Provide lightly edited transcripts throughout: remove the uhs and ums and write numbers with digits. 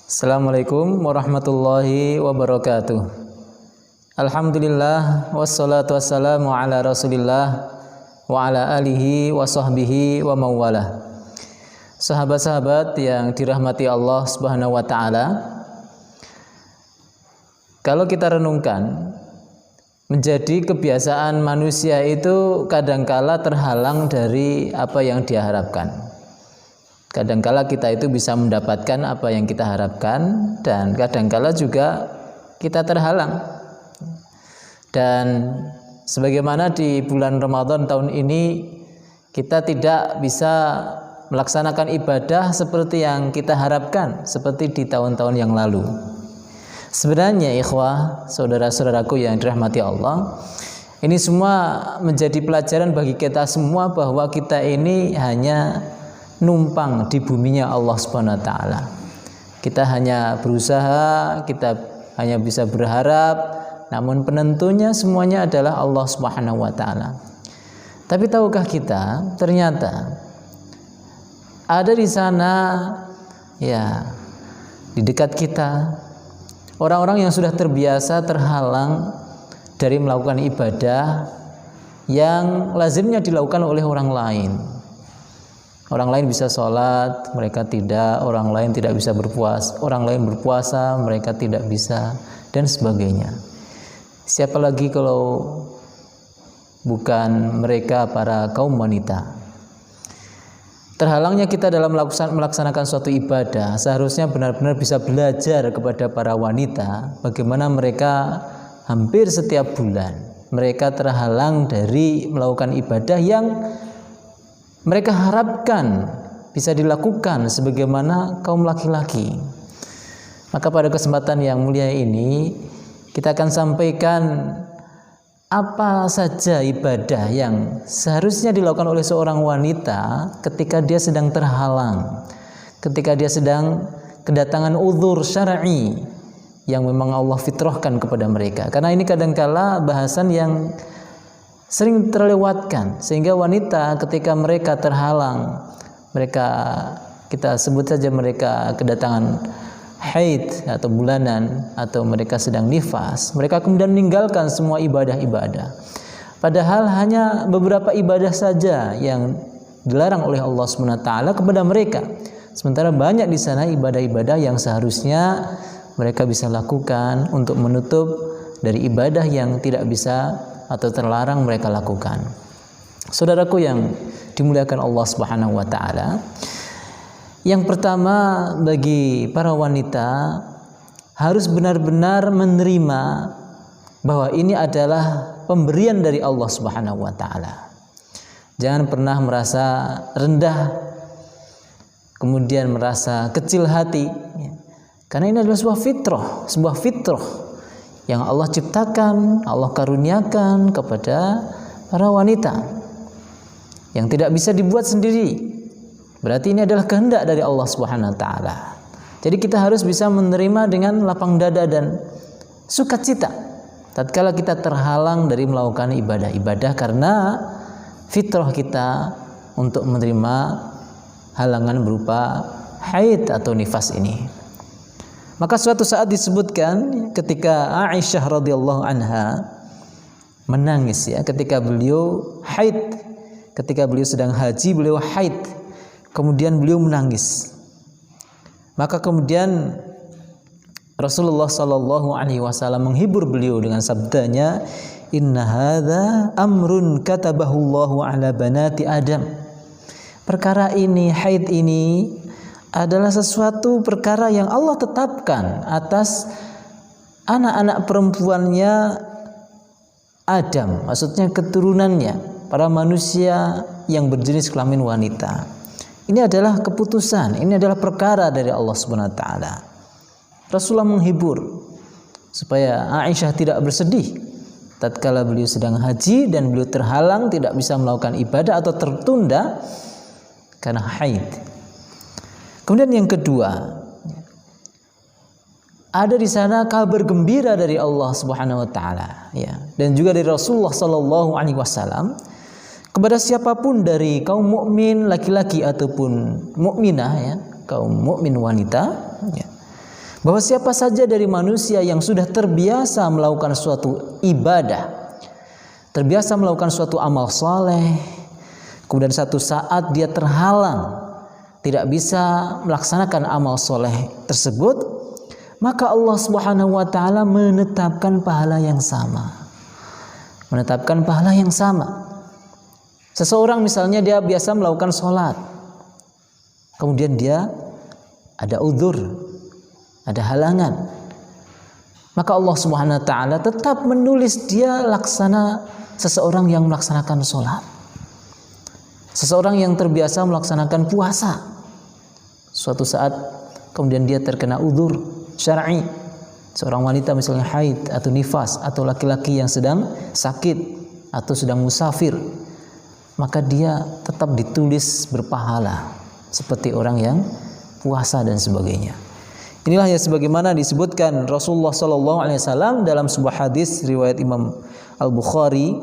Assalamualaikum warahmatullahi wabarakatuh. Alhamdulillah wassalatu wassalamu ala Rasulillah wa ala alihi wa sahbihi wa mawalah. Sahabat-sahabat yang dirahmati Allah Subhanahu wa taala, kalau kita renungkan, menjadi kebiasaan manusia itu kadangkala terhalang dari apa yang dia harapkan. Kadangkala kita itu bisa mendapatkan apa yang kita harapkan, dan kadangkala juga kita terhalang. Dan sebagaimana di bulan Ramadan tahun ini kita tidak bisa melaksanakan ibadah seperti yang kita harapkan, seperti di tahun-tahun yang lalu. Sebenarnya ikhwah, saudara-saudaraku yang dirahmati Allah, ini semua menjadi pelajaran bagi kita semua bahwa kita ini hanya numpang di buminya Allah Subhanahu wa taala. Kita hanya berusaha, kita hanya bisa berharap, namun penentunya semuanya adalah Allah Subhanahu wa taala. Tapi tahukah kita, ternyata ada di sana ya, di dekat kita orang-orang yang sudah terbiasa terhalang dari melakukan ibadah yang lazimnya dilakukan oleh orang lain. Orang lain bisa sholat, mereka tidak. Orang lain tidak bisa berpuasa. Orang lain berpuasa, mereka tidak bisa, dan sebagainya. Siapa lagi kalau bukan mereka, para kaum wanita? Terhalangnya kita dalam melaksanakan suatu ibadah, seharusnya benar-benar bisa belajar kepada para wanita bagaimana mereka hampir setiap bulan mereka terhalang dari melakukan ibadah yang mereka harapkan bisa dilakukan sebagaimana kaum laki-laki. Maka pada kesempatan yang mulia ini kita akan sampaikan apa saja ibadah yang seharusnya dilakukan oleh seorang wanita ketika dia sedang terhalang, ketika dia sedang kedatangan uzur syar'i yang memang Allah fitrahkan kepada mereka. Karena ini kadangkala bahasan yang sering terlewatkan, sehingga wanita ketika mereka terhalang, kita sebut saja mereka kedatangan haid atau bulanan, atau mereka sedang nifas, mereka kemudian meninggalkan semua ibadah-ibadah. Padahal hanya beberapa ibadah saja yang dilarang oleh Allah Subhanahu wa taala kepada mereka. Sementara banyak di sana ibadah-ibadah yang seharusnya mereka bisa lakukan untuk menutup dari ibadah yang tidak bisa atau terlarang mereka lakukan. Saudaraku yang dimuliakan Allah Subhanahu wa taala, yang pertama bagi para wanita harus benar-benar menerima bahwa ini adalah pemberian dari Allah Subhanahu wa taala. Jangan pernah merasa rendah, kemudian merasa kecil hati, karena ini adalah sebuah fitrah yang Allah ciptakan, Allah karuniakan kepada para wanita, yang tidak bisa dibuat sendiri. Berarti ini adalah kehendak dari Allah Subhanahu wa taala. Jadi kita harus bisa menerima dengan lapang dada dan sukacita tatkala kita terhalang dari melakukan ibadah-ibadah, karena fitrah kita untuk menerima halangan berupa haid atau nifas ini. Maka suatu saat disebutkan ketika Aisyah radhiyallahu anha menangis, ya, ketika beliau haid, ketika beliau sedang haji, beliau haid, kemudian beliau menangis. Maka kemudian Rasulullah sallallahu alaihi wasallam menghibur beliau dengan sabdanya, "Inna hadza amrun katabahu Allahu ala banati Adam." Perkara ini, haid ini adalah sesuatu perkara yang Allah tetapkan atas anak-anak perempuannya Adam, maksudnya keturunannya, para manusia yang berjenis kelamin wanita. Ini adalah keputusan, ini adalah perkara dari Allah Subhanahu wa taala. Rasulullah menghibur supaya Aisyah tidak bersedih tatkala beliau sedang haji dan beliau terhalang tidak bisa melakukan ibadah atau tertunda karena haid. Kemudian yang kedua, ada di sana kabar gembira dari Allah Subhanahu wa taala, ya, dan juga dari Rasulullah sallallahu alaihi wasallam kepada siapapun dari kaum mukmin laki-laki ataupun mukminah, ya, kaum mukmin wanita, ya, bahwa siapa saja dari manusia yang sudah terbiasa melakukan suatu ibadah, terbiasa melakukan suatu amal soleh, kemudian satu saat dia terhalang, tidak bisa melaksanakan amal soleh tersebut, maka Allah Subhanahu wa ta'ala menetapkan pahala yang sama. Menetapkan pahala yang sama. Seseorang misalnya dia biasa melakukan sholat, kemudian dia ada uzur, ada halangan, maka Allah Subhanahu wa ta'ala tetap menulis dia laksana seseorang yang melaksanakan sholat, seseorang yang terbiasa melaksanakan puasa. Suatu saat kemudian dia terkena uzur syar'i, seorang wanita misalnya haid atau nifas, atau laki-laki yang sedang sakit atau sedang musafir, maka dia tetap ditulis berpahala seperti orang yang puasa dan sebagainya. Inilah yang sebagaimana disebutkan Rasulullah sallallahu alaihi wasallam dalam sebuah hadis riwayat Imam Al-Bukhari.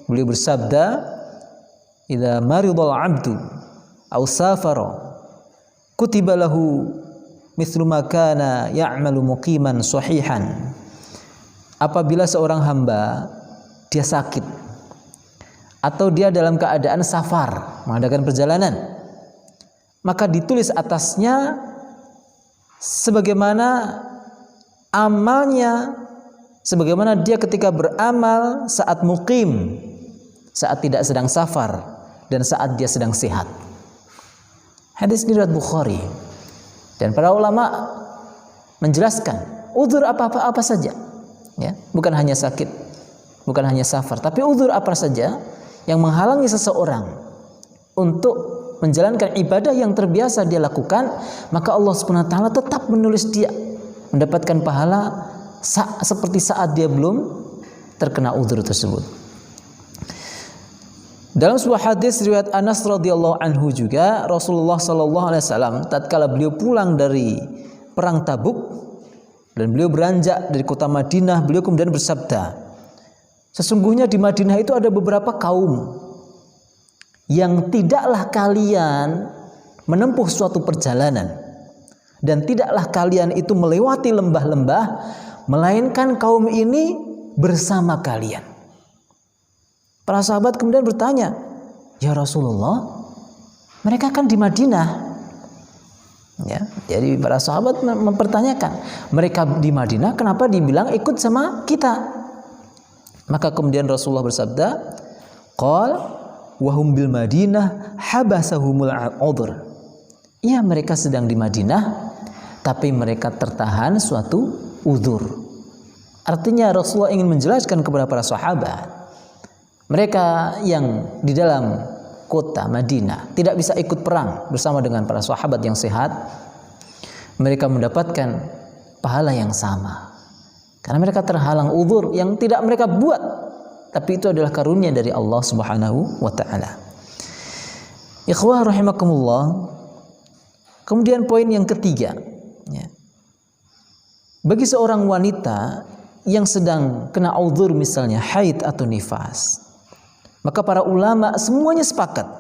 Beliau bersabda, "Idza maridal 'abdu aw safara kutiba lahu mithlu ma kana ya'malu muqiman sahihan." Apabila seorang hamba dia sakit atau dia dalam keadaan safar, mengadakan perjalanan, maka ditulis atasnya sebagaimana amalnya, sebagaimana dia ketika beramal saat muqim, saat tidak sedang safar, dan saat dia sedang sehat. Hadis riwayat Bukhari. Dan para ulama menjelaskan uzur apa saja, ya, bukan hanya sakit, bukan hanya safar, tapi uzur apa saja yang menghalangi seseorang untuk menjalankan ibadah yang terbiasa dia lakukan, maka Allah Subhanahu wa ta'ala tetap menulis dia mendapatkan pahala seperti saat dia belum terkena uzur tersebut. Dalam sebuah hadis riwayat Anas radhiyallahu anhu juga, Rasulullah sallallahu alaihi wasallam tatkala beliau pulang dari perang Tabuk dan beliau beranjak dari kota Madinah, beliau kemudian bersabda, sesungguhnya di Madinah itu ada beberapa kaum yang tidaklah kalian menempuh suatu perjalanan dan tidaklah kalian itu melewati lembah-lembah, melainkan kaum ini bersama kalian. Para sahabat kemudian bertanya, "Ya Rasulullah, mereka kan di Madinah." Ya, jadi para sahabat mempertanyakan, mereka di Madinah kenapa dibilang ikut sama kita? Maka kemudian Rasulullah bersabda, "Qal wa hum bil Madinah habasahumul 'udhr." Ya, mereka sedang di Madinah tapi mereka tertahan suatu uzur. Artinya Rasulullah ingin menjelaskan kepada para sahabat, mereka yang di dalam kota Madinah tidak bisa ikut perang bersama dengan para sahabat yang sehat, mereka mendapatkan pahala yang sama. Karena mereka terhalang uzur yang tidak mereka buat, tapi itu adalah karunia dari Allah Subhanahu wa ta'ala. Ikhwah rahimakumullah. Kemudian poin yang ketiga, ya. Bagi seorang wanita yang sedang kena uzur misalnya haid atau nifas, maka para ulama semuanya sepakat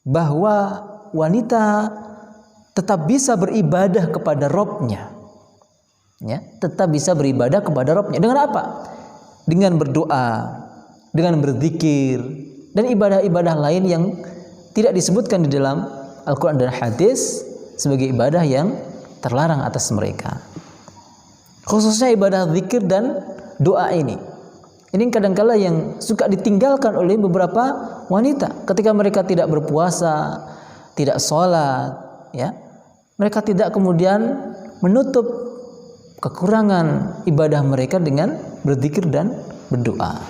bahwa wanita tetap bisa beribadah kepada Rabb-Nya. Ya, tetap bisa beribadah kepada Rabb-Nya. Dengan apa? Dengan berdoa, dengan berzikir, dan ibadah-ibadah lain yang tidak disebutkan di dalam Al-Quran dan hadis sebagai ibadah yang terlarang atas mereka. Khususnya ibadah zikir dan doa ini. Ini kadang-kala yang suka ditinggalkan oleh beberapa wanita ketika mereka tidak berpuasa, tidak sholat, ya. Mereka tidak kemudian menutup kekurangan ibadah mereka dengan berzikir dan berdoa.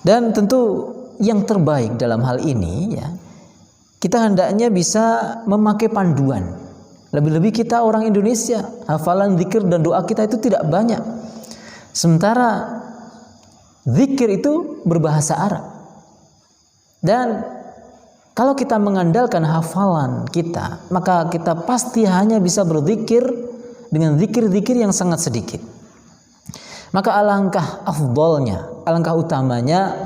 Dan tentu yang terbaik dalam hal ini, ya, kita hendaknya bisa memakai panduan. Lebih-lebih kita orang Indonesia, hafalan zikir dan doa kita itu tidak banyak. Sementara zikir itu berbahasa Arab. Dan kalau kita mengandalkan hafalan kita, maka kita pasti hanya bisa berzikir dengan zikir-zikir yang sangat sedikit. Maka alangkah afdolnya, alangkah utamanya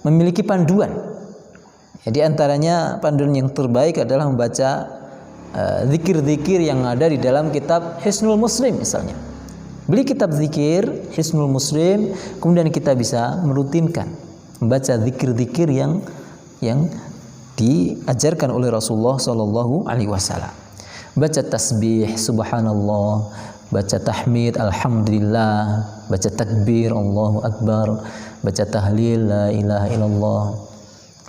memiliki panduan. Jadi antaranya panduan yang terbaik adalah membaca zikir-zikir yang ada di dalam kitab Hisnul Muslim misalnya. Beli kitab zikir Hisnul Muslim, kemudian kita bisa merutinkan membaca zikir-zikir yang diajarkan oleh Rasulullah sallallahu alaihi wasallam. Baca tasbih subhanallah, baca tahmid alhamdulillah, baca takbir Allahu akbar, baca tahlil la ilaha illallah,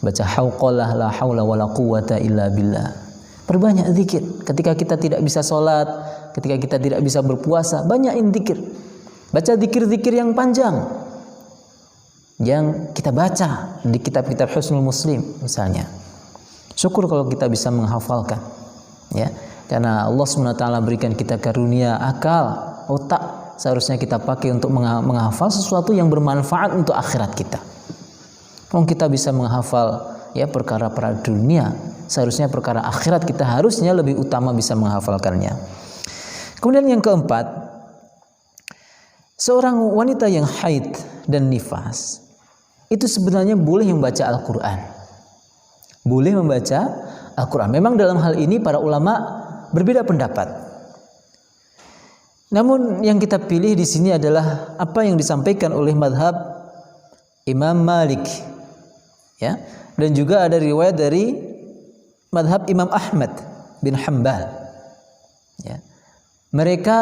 baca hauqalah la haula wala quwata illa billah. Perbanyak zikir. Ketika kita tidak bisa sholat, ketika kita tidak bisa berpuasa, banyakin zikir. Baca zikir-zikir yang panjang yang kita baca di kitab-kitab Hisnul Muslim misalnya. Syukur kalau kita bisa menghafalkan, ya, karena Allah SWT berikan kita karunia akal, otak, seharusnya kita pakai untuk menghafal sesuatu yang bermanfaat untuk akhirat kita. Kalau kita bisa menghafal ya perkara dunia, seharusnya perkara akhirat kita harusnya lebih utama bisa menghafalkannya. Kemudian yang keempat, seorang wanita yang haid dan nifas itu sebenarnya boleh membaca Al-Quran. Boleh membaca Al-Quran. Memang dalam hal ini para ulama berbeda pendapat. Namun yang kita pilih di sini adalah apa yang disampaikan oleh madhab Imam Malik, ya, dan juga ada riwayat dari madhab Imam Ahmad bin Hanbal, ya. Mereka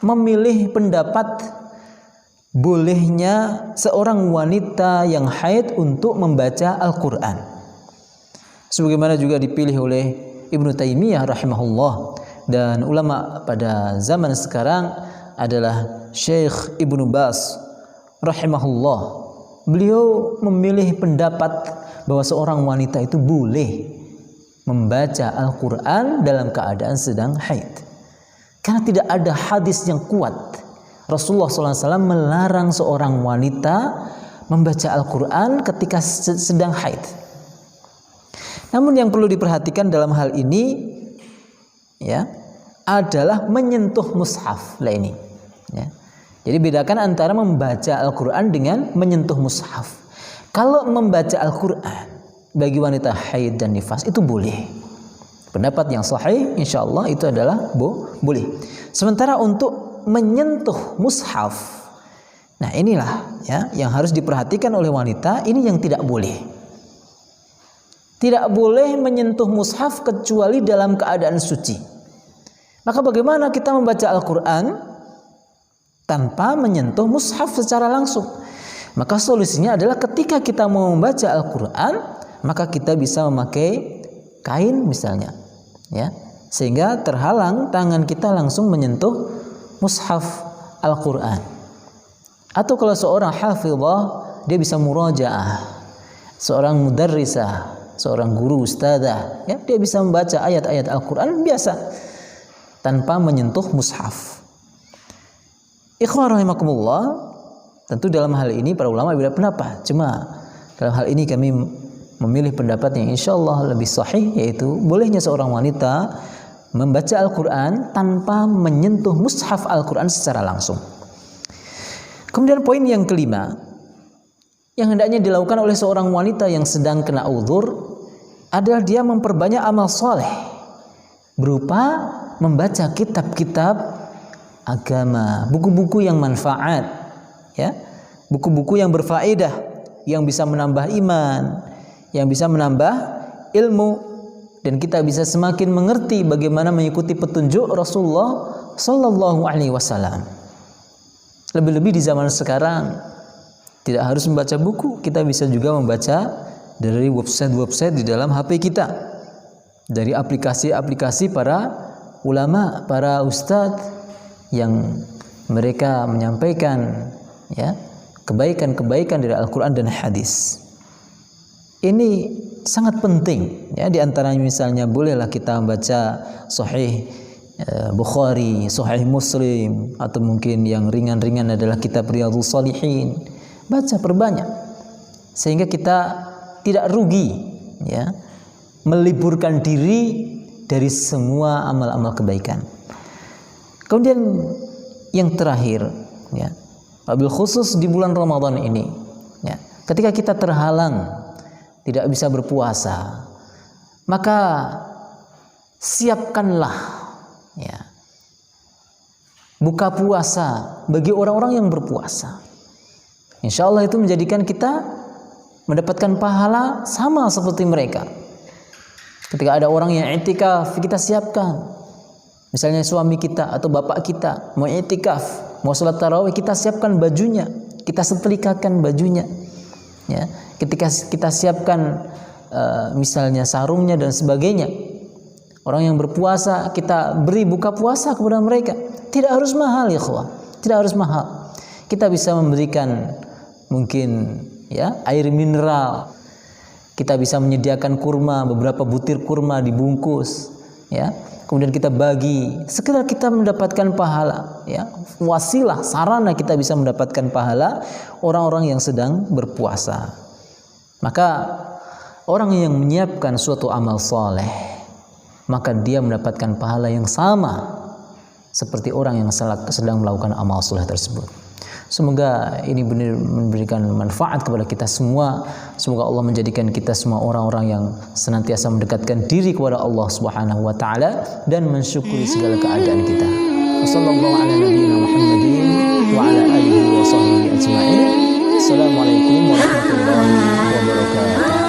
memilih pendapat bolehnya seorang wanita yang haid untuk membaca Al-Quran, sebagaimana juga dipilih oleh Ibnu Taimiyah rahimahullah, dan ulama pada zaman sekarang adalah Syekh Ibnu Baz rahimahullah. Beliau memilih pendapat bahwa seorang wanita itu boleh membaca Al-Quran dalam keadaan sedang haid, karena tidak ada hadis yang kuat Rasulullah SAW melarang seorang wanita membaca Al-Quran ketika sedang haid. Namun yang perlu diperhatikan dalam hal ini, ya, adalah menyentuh mushaf lah ini, ya. Jadi bedakan antara membaca Al-Quran dengan menyentuh mushaf. Kalau membaca Al-Quran bagi wanita haid dan nifas itu boleh. Pendapat yang sahih insyaallah itu adalah boleh. Sementara untuk menyentuh mushaf, nah inilah ya yang harus diperhatikan oleh wanita, ini yang tidak boleh. Tidak boleh menyentuh mushaf kecuali dalam keadaan suci. Maka bagaimana kita membaca Al-Quran tanpa menyentuh mushaf secara langsung? Maka solusinya adalah ketika kita mau membaca Al-Quran, maka kita bisa memakai kain misalnya, ya, sehingga terhalang tangan kita langsung menyentuh mushaf Al-Quran. Atau kalau seorang hafizah, dia bisa murajaah, seorang mudarrisah, seorang guru ustadzah, ya, dia bisa membaca ayat-ayat Al-Quran biasa tanpa menyentuh mushaf. Ikhwan rahimakumullah, tentu dalam hal ini para ulama berbeda pendapat. Cuma dalam hal ini kami memilih pendapat yang insya Allah lebih sahih, yaitu bolehnya seorang wanita membaca Al-Quran tanpa menyentuh mushaf Al-Quran secara langsung. Kemudian poin yang kelima yang hendaknya dilakukan oleh seorang wanita yang sedang kena uzur adalah dia memperbanyak amal soleh berupa membaca kitab-kitab agama, buku-buku yang manfaat, ya, buku-buku yang berfaedah, yang bisa menambah iman, yang bisa menambah ilmu, dan kita bisa semakin mengerti bagaimana mengikuti petunjuk Rasulullah Sallallahu Alaihi Wasallam. Lebih-lebih di zaman sekarang tidak harus membaca buku, kita bisa juga membaca dari website-website di dalam HP kita, dari aplikasi-aplikasi para ulama, para ustadz yang mereka menyampaikan, ya, kebaikan-kebaikan dari Al-Quran dan hadis. Ini sangat penting, ya. Di antaranya misalnya bolehlah kita membaca Sahih Bukhari, Sahih Muslim, atau mungkin yang ringan-ringan adalah kitab Riyadhus Shalihin. Baca perbanyak sehingga kita tidak rugi, ya, meliburkan diri dari semua amal-amal kebaikan. Kemudian yang terakhir, ya, wabil khusus di bulan Ramadan ini, ya, ketika kita terhalang tidak bisa berpuasa, maka siapkanlah ya buka puasa bagi orang-orang yang berpuasa. Insya Allah itu menjadikan kita mendapatkan pahala sama seperti mereka. Ketika ada orang yang i'tikaf, kita siapkan. Misalnya suami kita atau bapak kita mau i'tikaf, mau sholat tarawih, kita siapkan bajunya, kita setrikakan bajunya. Ya, ketika kita siapkan misalnya sarungnya dan sebagainya. Orang yang berpuasa kita beri buka puasa kepada mereka. Tidak harus mahal ya ikhwah, tidak harus mahal. Kita bisa memberikan mungkin ya air mineral. Kita bisa menyediakan kurma, beberapa butir kurma dibungkus, ya. Kemudian kita bagi, sekedar kita mendapatkan pahala, ya. Wasilah, sarana kita bisa mendapatkan pahala orang-orang yang sedang berpuasa. Maka orang yang menyiapkan suatu amal soleh, maka dia mendapatkan pahala yang sama seperti orang yang sedang melakukan amal soleh tersebut. Semoga ini benar memberikan manfaat kepada kita semua. Semoga Allah menjadikan kita semua orang-orang yang senantiasa mendekatkan diri kepada Allah Subhanahu wa taala dan mensyukuri segala keadaan kita. Wassallallahu ala nabiyyina Muhammadin wa ala alihi wa sahbihi ajma'in. Assalamualaikum warahmatullahi wabarakatuh.